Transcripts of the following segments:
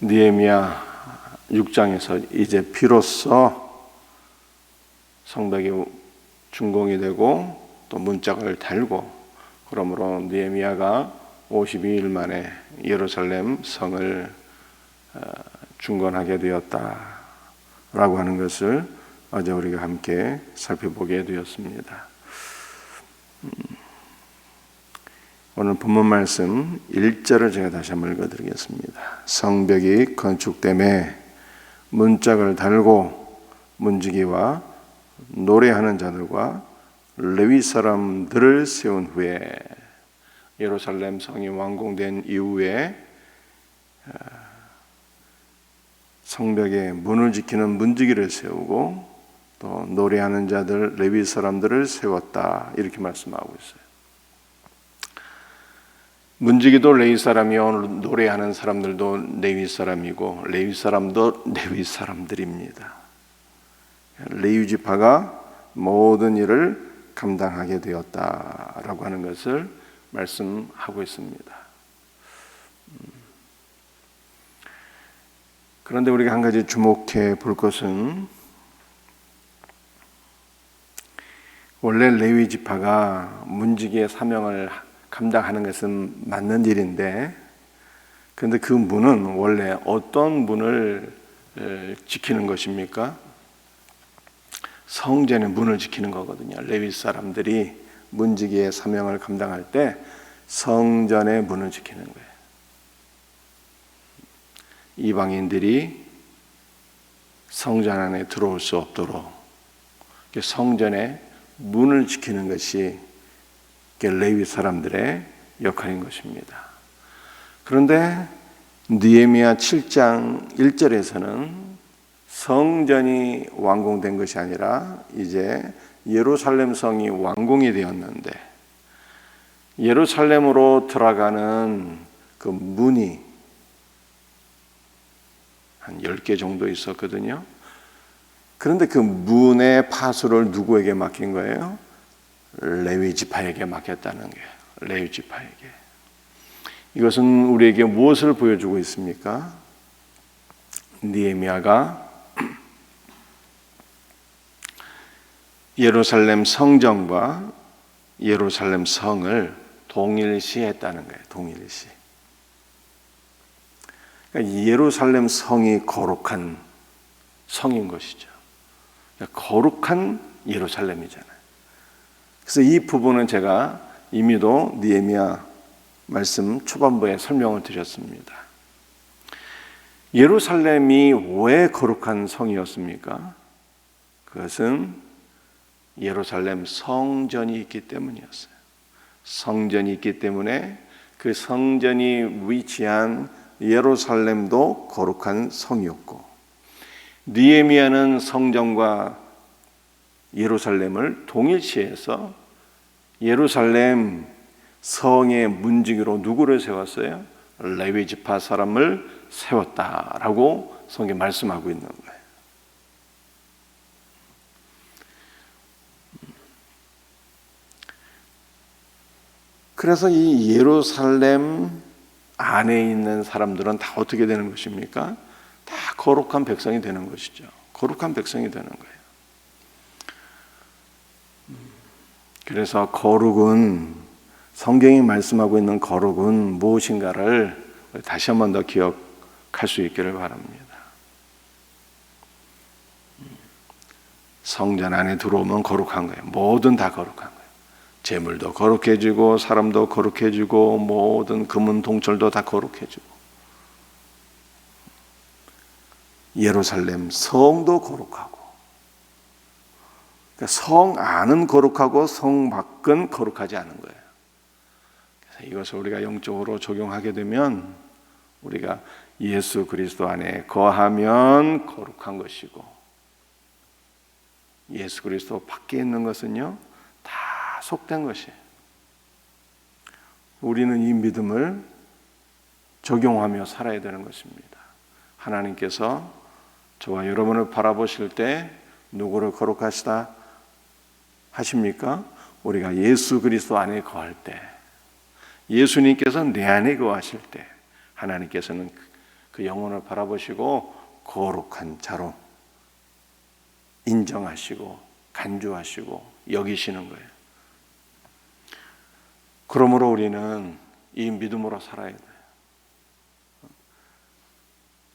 느헤미야 6장에서 이제 비로소 성벽이 준공이 되고 또 문짝을 달고, 그러므로 느헤미야가 52일 만에 예루살렘 성을 중건하게 되었다라고 하는 것을 어제 우리가 함께 살펴보게 되었습니다. 오늘 본문 말씀 1절을 제가 다시 한번 읽어드리겠습니다. 성벽이 건축됨에 문짝을 달고 문지기와 노래하는 자들과 레위 사람들을 세운 후에, 예루살렘 성이 완공된 이후에 성벽에 문을 지키는 문지기를 세우고 또 노래하는 자들 레위 사람들을 세웠다, 이렇게 말씀하고 있어요. 문지기도 레위 사람이요, 노래하는 사람들도 레위 사람이고, 레위 사람도 레위 사람들입니다. 레위 지파가 모든 일을 감당하게 되었다라고 하는 것을 말씀하고 있습니다. 그런데 우리가 한 가지 주목해 볼 것은, 원래 레위 지파가 문지기의 사명을 감당하는 것은 맞는 일인데, 그런데 그 문은 원래 어떤 문을 지키는 것입니까? 성전의 문을 지키는 거거든요. 레위 사람들이 문지기의 사명을 감당할 때 성전의 문을 지키는 거예요. 이방인들이 성전 안에 들어올 수 없도록 성전의 문을 지키는 것이 레위 사람들의 역할인 것입니다. 그런데 느헤미야 7장 1절에서는 성전이 완공된 것이 아니라 이제 예루살렘 성이 완공이 되었는데, 예루살렘으로 들어가는 그 문이 한 10개 정도 있었거든요. 그런데 그 문의 파수를 누구에게 맡긴 거예요? 레위 지파에게 맡겼다는 거예요. 레위 지파에게. 이것은 우리에게 무엇을 보여주고 있습니까? 느헤미야가 예루살렘 성전과 예루살렘 성을 동일시했다는 거예요. 동일시. 그러니까 예루살렘 성이 거룩한 성인 것이죠. 그러니까 거룩한 예루살렘이잖아요. 그래서 이 부분은 제가 이미도 느헤미야 말씀 초반부에 설명을 드렸습니다. 예루살렘이 왜 거룩한 성이었습니까? 그것은 예루살렘 성전이 있기 때문이었어요. 성전이 있기 때문에 그 성전이 위치한 예루살렘도 거룩한 성이었고, 느헤미야는 성전과 예루살렘을 동일시해서 예루살렘 성의 문지기로 누구를 세웠어요? 레위 지파 사람을 세웠다라고 성경이 말씀하고 있는 거예요. 그래서 이 예루살렘 안에 있는 사람들은 다 어떻게 되는 것입니까? 다 거룩한 백성이 되는 것이죠. 거룩한 백성이 되는 거예요. 그래서 거룩은, 성경이 말씀하고 있는 거룩은 무엇인가를 다시 한 번 더 기억할 수 있기를 바랍니다. 성전 안에 들어오면 거룩한 거예요. 뭐든 다 거룩한 거예요. 재물도 거룩해지고 사람도 거룩해지고 모든 금은 동철도 다 거룩해지고, 예루살렘 성도 거룩하고, 그러니까 성 안은 거룩하고 성 밖은 거룩하지 않은 거예요. 그래서 이것을 우리가 영적으로 적용하게 되면, 우리가 예수 그리스도 안에 거하면 거룩한 것이고, 예수 그리스도 밖에 있는 것은요 다 속된 것이에요. 우리는 이 믿음을 적용하며 살아야 되는 것입니다. 하나님께서 저와 여러분을 바라보실 때 누구를 거룩하시다 하십니까? 우리가 예수 그리스도 안에 거할 때, 예수님께서 내 안에 거하실 때 하나님께서는 그 영혼을 바라보시고 거룩한 자로 인정하시고 간주하시고 여기시는 거예요. 그러므로 우리는 이 믿음으로 살아야 돼요.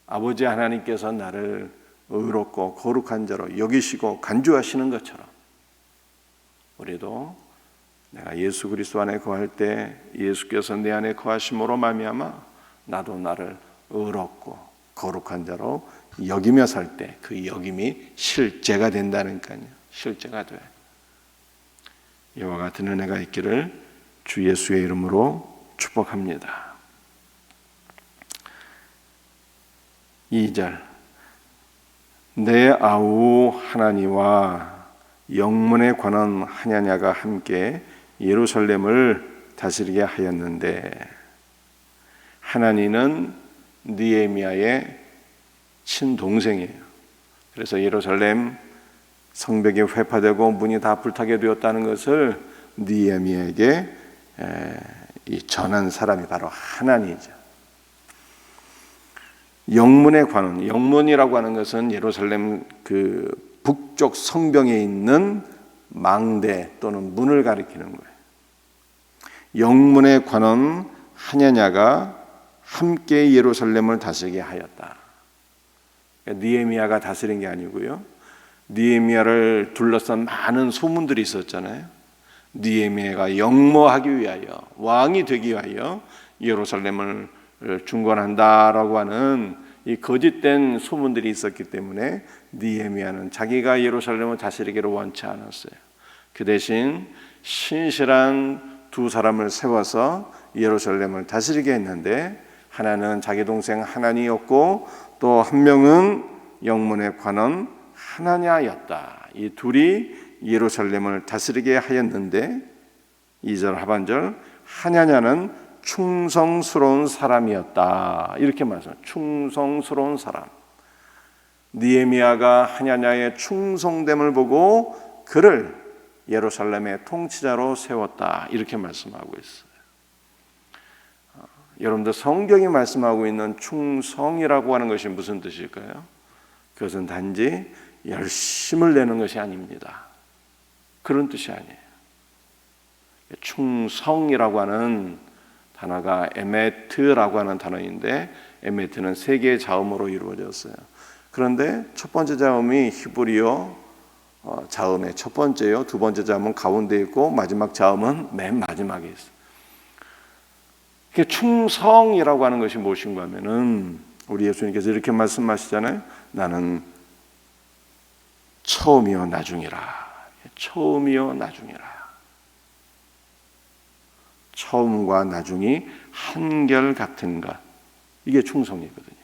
아버지 하나님께서 나를 의롭고 거룩한 자로 여기시고 간주하시는 것처럼 우리도 내가 예수 그리스도 안에 거할 때 예수께서 내 안에 거하심으로 말미암아 나도 나를 의롭고 거룩한 자로 여기며 살 때 그 여김이 실제가 된다니까요. 실제가 돼. 이와 같은 은혜가 있기를 주 예수의 이름으로 축복합니다. 2절 내 아우 하나니와 영문에 관한 하냐냐가 함께 예루살렘을 다스리게 하였는데 하나니는 느헤미야의 친동생이에요. 그래서 예루살렘 성벽이 회파되고 문이 다 불타게 되었다는 것을 느헤미야에게 전한 사람이 바로 하나니죠. 영문에 관한, 영문이라고 하는 것은 예루살렘 그 북쪽 성벽에 있는 망대 또는 문을 가리키는 거예요. 영문에 관한 하냐냐가 함께 예루살렘을 다스리게 하였다. 느헤미야가 다스린 게 아니고요. 느헤미야를 둘러싼 많은 소문들이 있었잖아요. 느헤미야가 영모하기 위하여, 왕이 되기 위하여 예루살렘을 중건한다라고 하는 이 거짓된 소문들이 있었기 때문에 느헤미야는 자기가 예루살렘을 다스리기를 원치 않았어요. 그 대신 신실한 두 사람을 세워서 예루살렘을 다스리게 했는데 하나는 자기 동생 하나니였고 또 한 명은 영문에 관한 하나냐였다. 이 둘이 예루살렘을 다스리게 하였는데 2절 하반절 하냐냐는 충성스러운 사람이었다. 이렇게 말씀합니다. 충성스러운 사람. 느헤미야가 하냐냐의 충성됨을 보고 그를 예루살렘의 통치자로 세웠다. 이렇게 말씀하고 있어요. 여러분들 성경이 말씀하고 있는 충성이라고 하는 것이 무슨 뜻일까요? 그것은 단지 열심을 내는 것이 아닙니다. 그런 뜻이 아니에요. 충성이라고 하는 단어가 에메트라고 하는 단어인데 에메트는 세 개의 자음으로 이루어졌어요. 그런데 첫 번째 자음이 히브리어 자음의 첫 번째요. 두 번째 자음은 가운데 있고 마지막 자음은 맨 마지막에 있어요. 충성이라고 하는 것이 무엇인가 하면은 우리 예수님께서 이렇게 말씀하시잖아요. 나는 처음이요 나중이라. 처음이요 나중이라. 처음과 나중이 한결 같은 것. 이게 충성이거든요.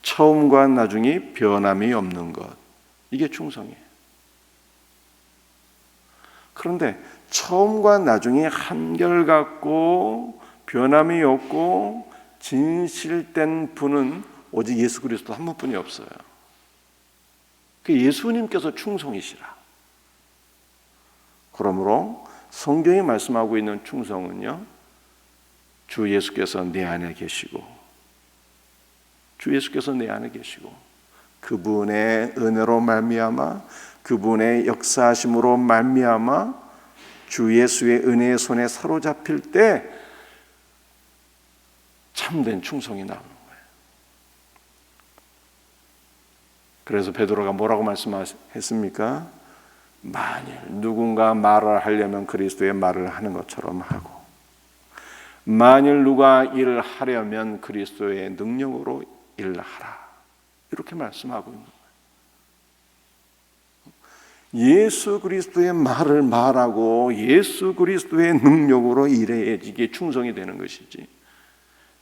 처음과 나중이 변함이 없는 것. 이게 충성이에요. 그런데 처음과 나중이 한결같고 변함이 없고 진실된 분은 오직 예수 그리스도 한 분뿐이 없어요. 그 예수님께서 충성이시라. 그러므로 성경이 말씀하고 있는 충성은요, 주 예수께서 내 안에 계시고, 주 예수께서 내 안에 계시고, 그분의 은혜로 말미암아, 그분의 역사하심으로 말미암아, 주 예수의 은혜의 손에 사로잡힐 때 참된 충성이 나오는 거예요. 그래서 베드로가 뭐라고 말씀했습니까? 만일 누군가 말을 하려면 그리스도의 말을 하는 것처럼 하고 만일 누가 일을 하려면 그리스도의 능력으로 일을 하라. 이렇게 말씀하고 있는 거예요. 예수 그리스도의 말을 말하고 예수 그리스도의 능력으로 일해야지 이게 충성이 되는 것이지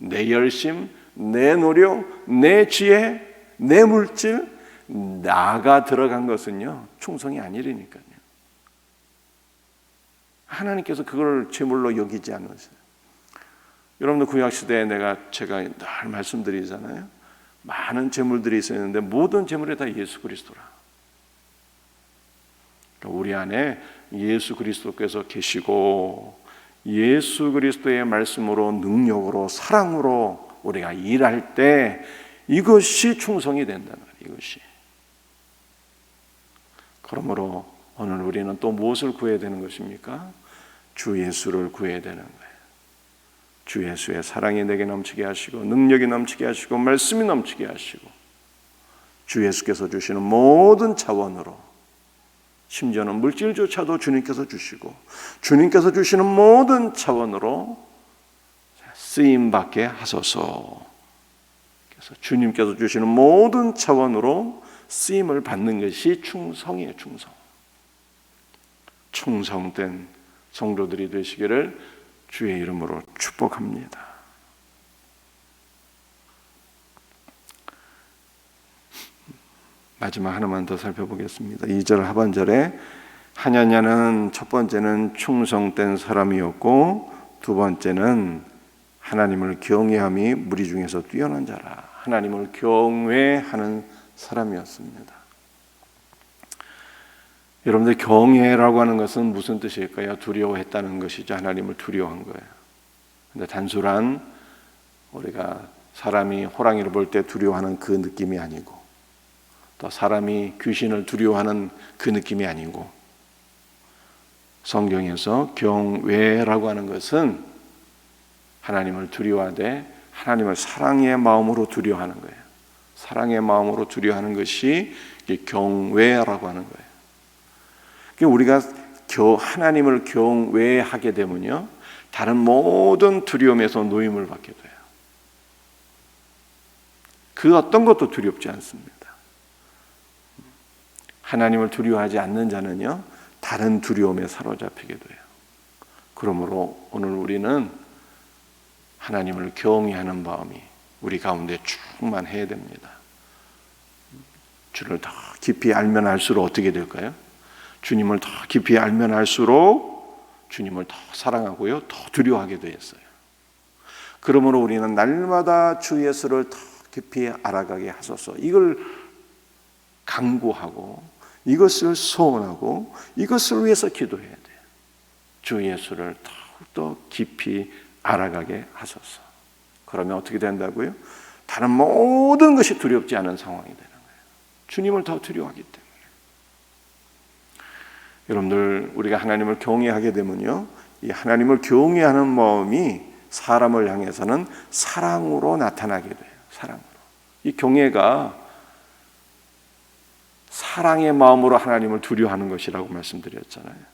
내 열심, 내 노력, 내 지혜, 내 물질 나가 들어간 것은요 충성이 아니라니까요. 하나님께서 그걸 제물로 여기지 않으세요. 여러분들 구약시대에 제가 늘 말씀드리잖아요. 많은 제물들이 있었는데 모든 제물이 다 예수 그리스도라. 그러니까 우리 안에 예수 그리스도께서 계시고 예수 그리스도의 말씀으로 능력으로 사랑으로 우리가 일할 때 이것이 충성이 된다는 거예요. 이것이. 그러므로 오늘 우리는 또 무엇을 구해야 되는 것입니까? 주 예수를 구해야 되는 거예요. 주 예수의 사랑이 내게 넘치게 하시고 능력이 넘치게 하시고 말씀이 넘치게 하시고 주 예수께서 주시는 모든 차원으로 심지어는 물질조차도 주님께서 주시고 주님께서 주시는 모든 차원으로 쓰임받게 하소서. 그래서 주님께서 주시는 모든 차원으로 쓰임을 받는 것이 충성이에요. 충성된 성도들이 되시기를 주의 이름으로 축복합니다. 마지막 하나만 더 살펴보겠습니다. 2절 하반절에 하나냐는 첫 번째는 충성된 사람이었고 두 번째는 하나님을 경외함이 무리 중에서 뛰어난 자라. 하나님을 경외하는 사람이었습니다. 여러분들 경외라고 하는 것은 무슨 뜻일까요? 두려워했다는 것이죠. 하나님을 두려워한 거예요. 근데 단순한 우리가 사람이 호랑이를 볼 때 두려워하는 그 느낌이 아니고 또 사람이 귀신을 두려워하는 그 느낌이 아니고 성경에서 경외라고 하는 것은 하나님을 두려워하되 하나님을 사랑의 마음으로 두려워하는 거예요. 사랑의 마음으로 두려워하는 것이 경외라고 하는 거예요. 우리가 하나님을 경외하게 되면요, 다른 모든 두려움에서 노임을 받게 돼요. 그 어떤 것도 두렵지 않습니다. 하나님을 두려워하지 않는 자는요, 다른 두려움에 사로잡히게 돼요. 그러므로 오늘 우리는 하나님을 경외하는 마음이 우리 가운데 충만해야 됩니다. 주를 더 깊이 알면 알수록 어떻게 될까요? 주님을 더 깊이 알면 알수록 주님을 더 사랑하고요, 더 두려워하게 되었어요. 그러므로 우리는 날마다 주 예수를 더 깊이 알아가게 하소서. 이걸 간구하고 이것을 소원하고 이것을 위해서 기도해야 돼요. 주 예수를 더욱더 깊이 알아가게 하소서. 그러면 어떻게 된다고요? 다른 모든 것이 두렵지 않은 상황이 되는 거예요. 주님을 더 두려워하기 때문에. 여러분들, 우리가 하나님을 경외하게 되면요, 이 하나님을 경외하는 마음이 사람을 향해서는 사랑으로 나타나게 돼요. 사랑으로. 이 경외가 사랑의 마음으로 하나님을 두려워하는 것이라고 말씀드렸잖아요.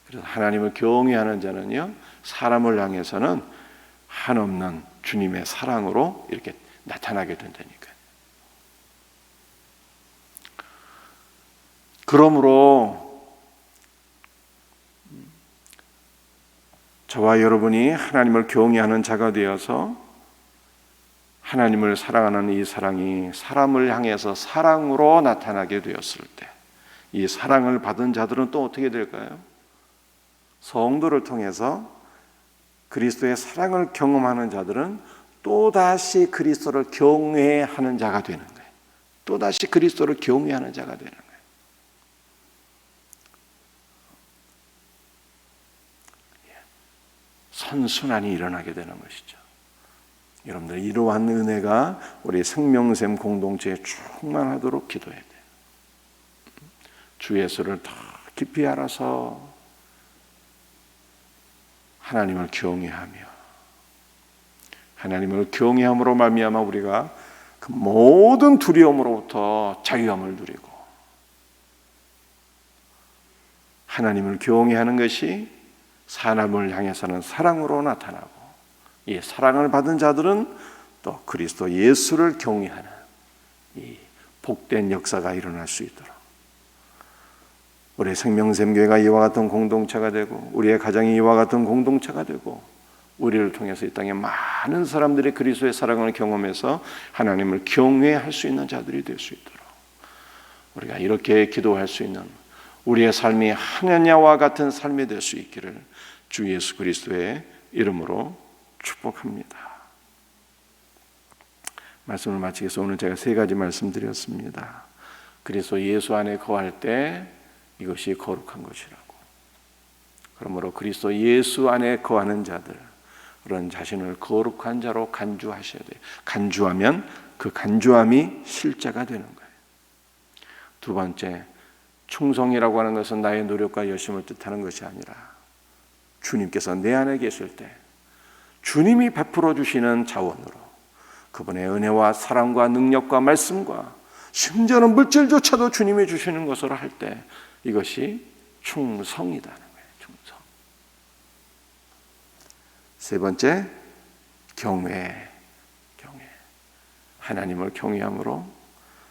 그래서 하나님을 경외하는 자는요, 사람을 향해서는 한없는 주님의 사랑으로 이렇게 나타나게 된다니까요. 그러므로 저와 여러분이 하나님을 경외하는 자가 되어서 하나님을 사랑하는 이 사랑이 사람을 향해서 사랑으로 나타나게 되었을 때, 이 사랑을 받은 자들은 또 어떻게 될까요? 성도를 통해서 그리스도의 사랑을 경험하는 자들은 또다시 그리스도를 경외하는 자가 되는 거예요. 또다시 그리스도를 경외하는 자가 되는 거예요. 선순환이 일어나게 되는 것이죠. 여러분들, 이러한 은혜가 우리 생명샘 공동체에 충만하도록 기도해야 돼요. 주 예수를 더 깊이 알아서 하나님을 경외하며, 하나님을 경외함으로 말미암아 우리가 그 모든 두려움으로부터 자유함을 누리고, 하나님을 경외하는 것이 사람을 향해서는 사랑으로 나타나고, 이 사랑을 받은 자들은 또 그리스도 예수를 경외하는 이 복된 역사가 일어날 수 있도록 우리 생명샘교회가 이와 같은 공동체가 되고, 우리의 가정이 이와 같은 공동체가 되고, 우리를 통해서 이 땅에 많은 사람들이 그리스도의 사랑을 경험해서 하나님을 경외할 수 있는 자들이 될 수 있도록 우리가 이렇게 기도할 수 있는 우리의 삶이 하느냐와 같은 삶이 될 수 있기를 주 예수 그리스도의 이름으로 축복합니다. 말씀을 마치겠습니다. 오늘 제가 3가지 말씀드렸습니다. 그리스도 예수 안에 거할 때 이것이 거룩한 것이라고. 그러므로 그리스도 예수 안에 거하는 자들, 그런 자신을 거룩한 자로 간주하셔야 돼요. 간주하면 그 간주함이 실제가 되는 거예요. 두 번째, 충성이라고 하는 것은 나의 노력과 열심을 뜻하는 것이 아니라 주님께서 내 안에 계실 때 주님이 베풀어 주시는 자원으로 그분의 은혜와 사랑과 능력과 말씀과 심지어는 물질조차도 주님이 주시는 것으로 할 때 이것이 충성이라는 거예요. 충성. 세 번째, 경외. 하나님을 경외함으로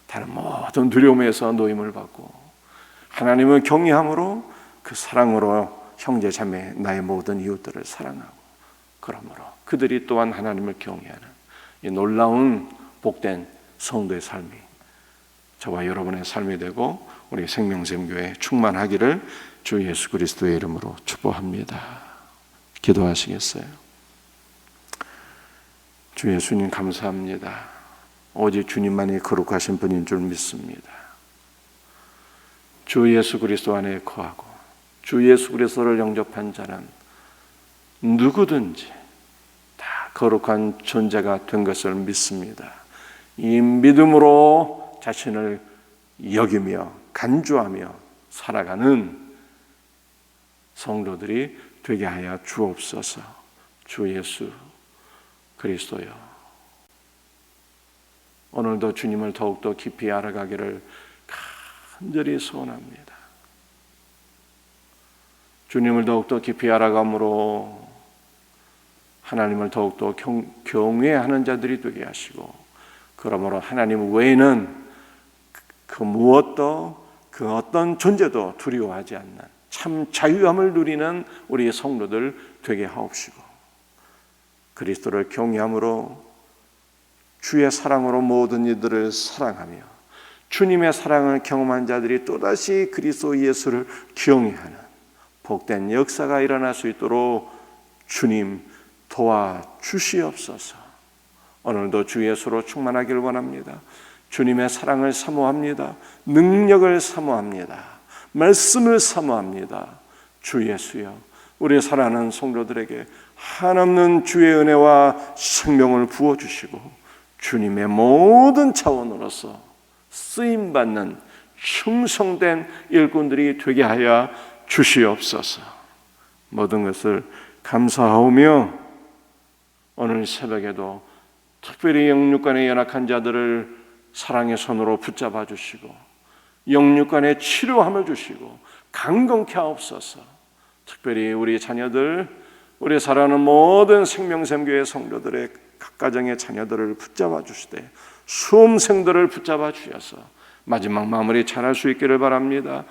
다른 모든 두려움에서 노임을 받고 하나님을 경외함으로 그 사랑으로 형제 자매 나의 모든 이웃들을 사랑하고 그러므로 그들이 또한 하나님을 경외하는 이 놀라운 복된 성도의 삶이 저와 여러분의 삶이 되고 우리 생명샘교회 충만하기를 주 예수 그리스도의 이름으로 축복합니다. 기도하시겠어요? 주 예수님 감사합니다. 오직 주님만이 거룩하신 분인 줄 믿습니다. 주 예수 그리스도 안에 거하고 주 예수 그리스도를 영접한 자는 누구든지 다 거룩한 존재가 된 것을 믿습니다. 이 믿음으로 자신을 여기며 간주하며 살아가는 성도들이 되게 하여 주옵소서. 주 예수 그리스도여, 오늘도 주님을 더욱더 깊이 알아가기를 간절히 소원합니다. 주님을 더욱더 깊이 알아감으로 하나님을 더욱더 경외하는 자들이 되게 하시고 그러므로 하나님 외에는 그 무엇도 그 어떤 존재도 두려워하지 않는 참 자유함을 누리는 우리 성도들 되게 하옵시고 그리스도를 경외함으로 주의 사랑으로 모든 이들을 사랑하며 주님의 사랑을 경험한 자들이 또다시 그리스도 예수를 경외하는 복된 역사가 일어날 수 있도록 주님 도와주시옵소서. 오늘도 주 예수로 충만하기를 원합니다. 주님의 사랑을 사모합니다. 능력을 사모합니다. 말씀을 사모합니다. 주 예수여, 우리 사랑하는 성도들에게 한없는 주의 은혜와 생명을 부어주시고 주님의 모든 차원으로서 쓰임받는 충성된 일꾼들이 되게 하여 주시옵소서. 모든 것을 감사하오며 오늘 새벽에도 특별히 영육간에 연약한 자들을 사랑의 손으로 붙잡아 주시고 영육간에 치료함을 주시고 강건케 하옵소서. 특별히 우리 자녀들, 우리 사랑하는 모든 생명샘교회 성도들의 각 가정의 자녀들을 붙잡아 주시되 수험생들을 붙잡아 주셔서 마지막 마무리 잘할 수 있기를 바랍니다.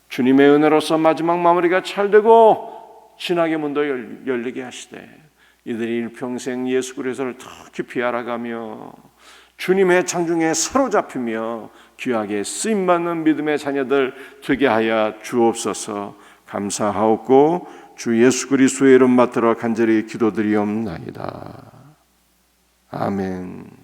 주님의 은혜로서 마지막 마무리가 잘되고 진학의 문도 열리게 하시되 이들이 일평생 예수 그리스도를 더 깊이 알아가며 주님의 장중에 사로잡히며 귀하게 쓰임받는 믿음의 자녀들 되게 하여 주옵소서. 감사하옵고 주 예수 그리스도의 이름 받들어 간절히 기도드리옵나이다. 아멘.